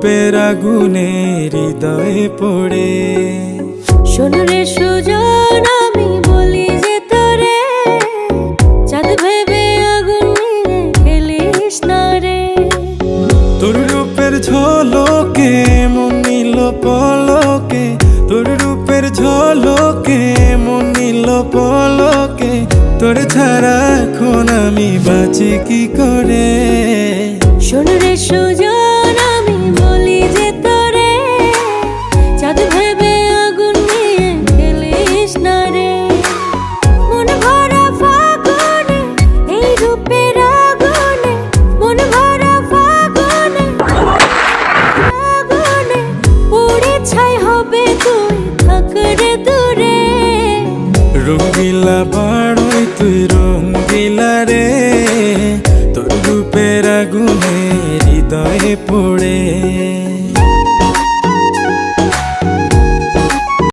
রূপের আগুনে হৃদয়ে পড়ে। শোন রে সুজন, আমি বলি যে তোরে, চাঁদ ভেবে আগুন নিয়ে খেলিস না রে। তোর রূপের ঝলকে মন নিল পলকে, তোর রূপের ঝলকে মন নিল পলকে। তোর ছাড়া এখন আমি বাঁচি কি করে। শোন রে সুজন, আমি বলি যে তোরে, চাঁদ ভেবে আগুন নিয়ে খেলিস না রে। মন ভরা ফাগুনে এই রূপের আগুনে, মন ভরা ফাগুনে আগুনে পুড়ে ছাই হবে তুই থাক রে দূরে। রঙ্গিলা বাড়ই তুই রঙ্গিলা রে, তোর রূপের আগুনে হৃদয়ে পড়ে।